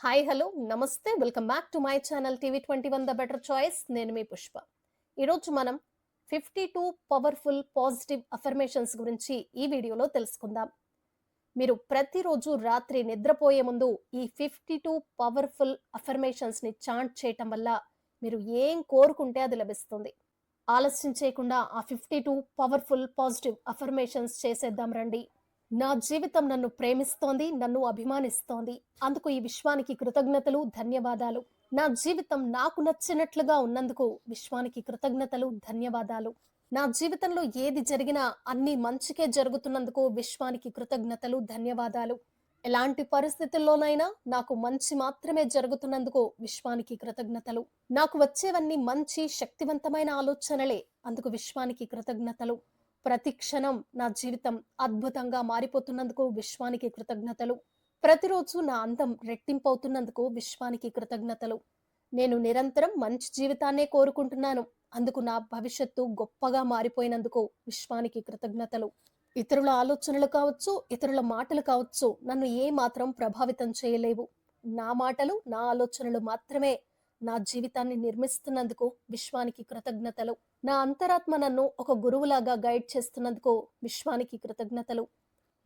Hi hello నమస్తే welcome back to my channel TV 21 the better choice. నేను మీ పుష్ప. ఈరోజు మనం 52 పవర్ఫుల్ పాజిటివ్ అఫర్మేషన్స్ గురించి ఈ వీడియోలో తెలుసుకుందాం. మీరు ప్రతిరోజు రాత్రి నిద్రపోయే ముందు ఈ 52 పవర్ఫుల్ అఫర్మేషన్స్ ని చాంట్ చేయటం వల్ల మీరు ఏం కోరుకుంటే అది లభిస్తుంది. ఆలస్యం చేయకుండా ఆ 52 పవర్ఫుల్ పాజిటివ్ అఫర్మేషన్స్ చేసేద్దాం రండి. నా జీవితం నన్ను ప్రేమిస్తోంది, నన్ను అభిమానిస్తోంది. అందుకు ఈ విశ్వానికి కృతజ్ఞతలు, ధన్యవాదాలు. నా జీవితం నాకు నచ్చినట్లుగా ఉన్నందుకు విశ్వానికి కృతజ్ఞతలు, ధన్యవాదాలు. నా జీవితంలో ఏది జరిగినా అన్ని మంచికే జరుగుతున్నందుకు విశ్వానికి కృతజ్ఞతలు, ధన్యవాదాలు. ఎలాంటి పరిస్థితుల్లోనైనా నాకు మంచి మాత్రమే జరుగుతున్నందుకు విశ్వానికి కృతజ్ఞతలు. నాకు వచ్చేవన్నీ మంచి, శక్తివంతమైన ఆలోచనలే. అందుకు విశ్వానికి కృతజ్ఞతలు. ప్రతి క్షణం నా జీవితం అద్భుతంగా మారిపోతున్నందుకు విశ్వానికి కృతజ్ఞతలు. ప్రతిరోజు నా అందం రెట్టింపవుతున్నందుకు విశ్వానికి కృతజ్ఞతలు. నేను నిరంతరం మంచి జీవితాన్నే కోరుకుంటున్నాను. అందుకు నా భవిష్యత్తు గొప్పగా మారిపోయినందుకు విశ్వానికి కృతజ్ఞతలు. ఇతరుల ఆలోచనలు కావచ్చు, ఇతరుల మాటలు కావచ్చు, నన్ను ఏ మాత్రం ప్రభావితం చేయలేవు. నా మాటలు, నా ఆలోచనలు మాత్రమే నా జీవితాన్ని నిర్మిస్తున్నందుకు విశ్వానికి కృతజ్ఞతలు. నా అంతరాత్మ నన్ను ఒక గురువులాగా గైడ్ చేస్తున్నందుకు విశ్వానికి కృతజ్ఞతలు.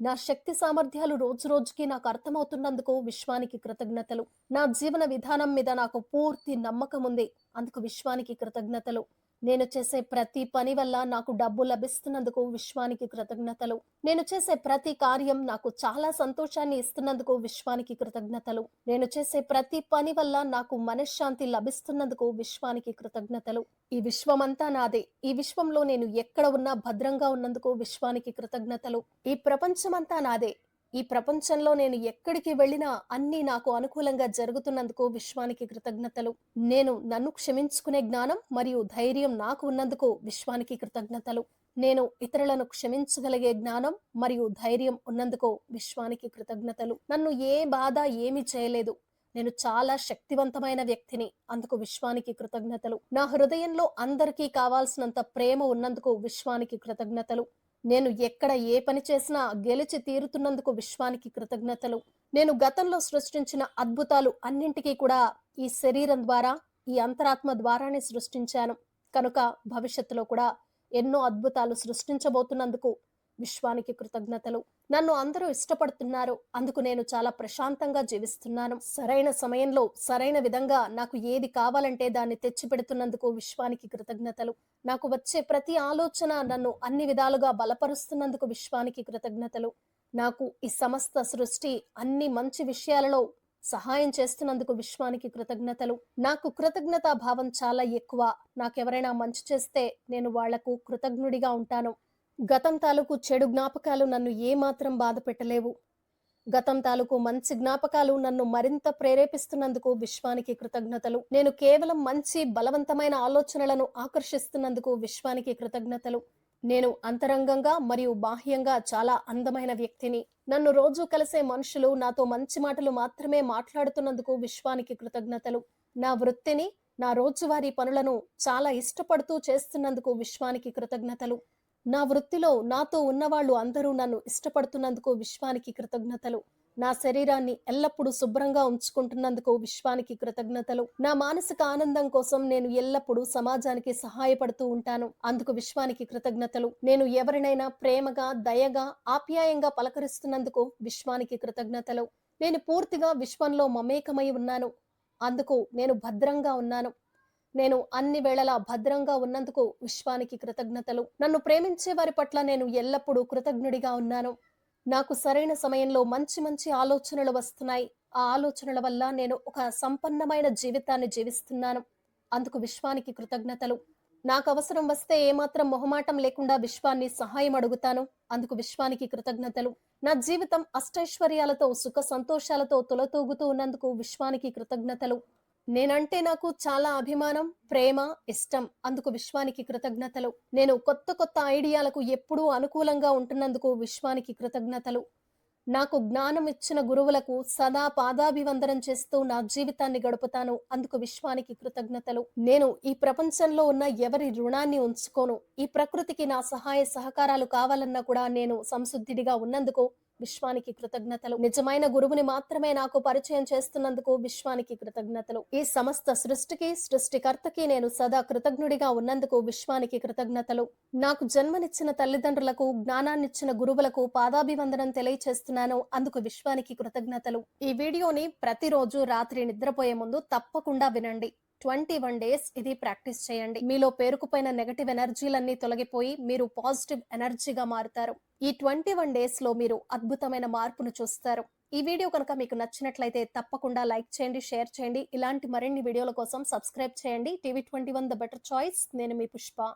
నా శక్తి సామర్థ్యాలు రోజు రోజుకి నాకు అర్థమవుతున్నందుకు విశ్వానికి కృతజ్ఞతలు. నా జీవన విధానం మీద నాకు పూర్తి నమ్మకం ఉంది. అందుకు విశ్వానికి కృతజ్ఞతలు. నేను చేసే ప్రతి పని వల్ల నాకు డబ్బు లభిస్తున్నందుకు విశ్వానికి కృతజ్ఞతలు. నేను చేసే ప్రతి కార్యం నాకు చాలా సంతోషాన్ని ఇస్తున్నందుకు విశ్వానికి కృతజ్ఞతలు. నేను చేసే ప్రతి పని వల్ల నాకు మనశ్శాంతి లభిస్తున్నందుకు విశ్వానికి కృతజ్ఞతలు. ఈ విశ్వమంతా నాదే. ఈ విశ్వంలో నేను ఎక్కడ ఉన్నా భద్రంగా ఉన్నందుకు విశ్వానికి కృతజ్ఞతలు. ఈ ప్రపంచమంతా నాదే. ఈ ప్రపంచంలో నేను ఎక్కడికి వెళ్ళినా అన్నీ నాకు అనుకూలంగా జరుగుతున్నందుకు విశ్వానికి కృతజ్ఞతలు. నేను నన్ను క్షమించుకునే జ్ఞానం మరియు ధైర్యం నాకు ఉన్నందుకు విశ్వానికి కృతజ్ఞతలు. నేను ఇతరులను క్షమించగలిగే జ్ఞానం మరియు ధైర్యం ఉన్నందుకు విశ్వానికి కృతజ్ఞతలు. నన్ను ఏ బాధ ఏమీ చేయలేదు. నేను చాలా శక్తివంతమైన వ్యక్తిని. అందుకు విశ్వానికి కృతజ్ఞతలు. నా హృదయంలో అందరికీ కావాల్సినంత ప్రేమ ఉన్నందుకు విశ్వానికి కృతజ్ఞతలు. నేను ఎక్కడ ఏ పని చేసినా గెలిచి తీరుతున్నందుకు విశ్వానికి కృతజ్ఞతలు. నేను గతంలో సృష్టించిన అద్భుతాలు అన్నింటికీ కూడా ఈ శరీరం ద్వారా, ఈ అంతరాత్మ ద్వారానే సృష్టించాను. కనుక భవిష్యత్తులో కూడా ఎన్నో అద్భుతాలు సృష్టించబోతున్నందుకు విశ్వానికి కృతజ్ఞతలు. నన్ను అందరూ ఇష్టపడుతున్నారు. అందుకు నేను చాలా ప్రశాంతంగా జీవిస్తున్నాను. సరైన సమయంలో సరైన విధంగా నాకు ఏది కావాలంటే దాన్ని తెచ్చిపెడుతున్నందుకు విశ్వానికి కృతజ్ఞతలు. నాకు వచ్చే ప్రతి ఆలోచన నన్ను అన్ని విధాలుగా బలపరుస్తున్నందుకు విశ్వానికి కృతజ్ఞతలు. నాకు ఈ సమస్త సృష్టి అన్ని మంచి విషయాలలో సహాయం చేస్తున్నందుకు విశ్వానికి కృతజ్ఞతలు. నాకు కృతజ్ఞతా భావం చాలా ఎక్కువ. నాకెవరైనా మంచి చేస్తే నేను వాళ్లకు కృతజ్ఞుడిగా ఉంటాను. గతం తాలూకు చెడు జ్ఞాపకాలు నన్ను ఏమాత్రం బాధ పెట్టలేవు. గతం తాలూకు మంచి జ్ఞాపకాలు నన్ను మరింత ప్రేరేపిస్తున్నందుకు విశ్వానికి కృతజ్ఞతలు. నేను కేవలం మంచి బలవంతమైన ఆలోచనలను ఆకర్షిస్తున్నందుకు విశ్వానికి కృతజ్ఞతలు. నేను అంతరంగంగా మరియు బాహ్యంగా చాలా అందమైన వ్యక్తిని. నన్ను రోజు కలిసే మనుషులు నాతో మంచి మాటలు మాత్రమే మాట్లాడుతున్నందుకు విశ్వానికి కృతజ్ఞతలు. నా వృత్తిని, నా రోజువారీ పనులను చాలా ఇష్టపడుతూ చేస్తున్నందుకు విశ్వానికి కృతజ్ఞతలు. నా వృత్తిలో నాతో ఉన్నవాళ్లు అందరూ నన్ను ఇష్టపడుతున్నందుకు విశ్వానికి కృతజ్ఞతలు. నా శరీరాన్ని ఎల్లప్పుడూ శుభ్రంగా ఉంచుకుంటున్నందుకు విశ్వానికి కృతజ్ఞతలు. నా మానసిక ఆనందం కోసం నేను ఎల్లప్పుడూ సమాజానికి సహాయపడుతూ ఉంటాను. అందుకు విశ్వానికి కృతజ్ఞతలు. నేను ఎవరినైనా ప్రేమగా, దయగా, ఆప్యాయంగా పలకరిస్తున్నందుకు విశ్వానికి కృతజ్ఞతలు. నేను పూర్తిగా విశ్వంలో మమేకమై ఉన్నాను. అందుకు నేను భద్రంగా ఉన్నాను. నేను అన్ని వేళలా భద్రంగా ఉన్నందుకు విశ్వానికి కృతజ్ఞతలు. నన్ను ప్రేమించే వారి పట్ల నేను ఎల్లప్పుడూ కృతజ్ఞుడిగా ఉన్నాను. నాకు సరైన సమయంలో మంచి మంచి ఆలోచనలు వస్తున్నాయి. ఆ ఆలోచనల వల్ల నేను ఒక సంపన్నమైన జీవితాన్ని జీవిస్తున్నాను. అందుకు విశ్వానికి కృతజ్ఞతలు. నాకు అవసరం వస్తే ఏమాత్రం మొహమాటం లేకుండా విశ్వాన్ని సహాయం అడుగుతాను. అందుకు విశ్వానికి కృతజ్ఞతలు. నా జీవితం అష్టైశ్వర్యాలతో, సుఖ సంతోషాలతో తులతూగుతూ ఉన్నందుకు విశ్వానికి కృతజ్ఞతలు. నేనంటే నాకు చాలా అభిమానం, ప్రేమ, ఇష్టం. అందుకు విశ్వానికి కృతజ్ఞతలు. నేను కొత్త కొత్త ఐడియాలకు ఎప్పుడూ అనుకూలంగా ఉంటున్నందుకు విశ్వానికి కృతజ్ఞతలు. నాకు జ్ఞానం ఇచ్చిన గురువులకు సదా పాదాభివందనం చేస్తూ నా జీవితాన్ని గడుపుతాను. అందుకు విశ్వానికి కృతజ్ఞతలు. నేను ఈ ప్రపంచంలో ఉన్న ఎవరి రుణాన్ని ఉంచుకోను. ఈ ప్రకృతికి నా సహాయ సహకారాలు కావాలన్నా కూడా నేను సంసిద్ధుడిగా ఉన్నందుకు విశ్వానికి కృతజ్ఞతలు. నిజమైన గురువుని మాత్రమే నాకు పరిచయం చేస్తున్నందుకు విశ్వానికి కృతజ్ఞతలు. ఈ సమస్త సృష్టికి, సృష్టికర్తకి నేను సదా కృతజ్ఞుడిగా ఉన్నందుకు విశ్వానికి కృతజ్ఞతలు. నాకు జన్మనిచ్చిన తల్లిదండ్రులకు, జ్ఞానాన్నిచ్చిన గురువులకు పాదాభివందనం తెలియచేస్తున్నాను. అందుకు విశ్వానికి కృతజ్ఞతలు. ఈ వీడియోని ప్రతిరోజు రాత్రి నిద్రపోయే ముందు తప్పకుండా వినండి. 21 డేస్ ఇది ప్రాక్టీస్ చేయండి. మీలో పేరుకుపోయిన నెగటివ్ ఎనర్జీలన్నీ తొలగిపోయి మీరు పాజిటివ్ ఎనర్జీగా మారుతారు. ఈ 21 డేస్ లో మీరు అద్భుతమైన మార్పును చూస్తారు. ఈ వీడియో కనుక మీకు నచ్చినట్లయితే తప్పకుండా లైక్ చేయండి, షేర్ చేయండి. ఇలాంటి మరిన్ని వీడియోల కోసం సబ్స్క్రైబ్ చేయండి. TV 21 the better choice. నేను మీ పుష్ప.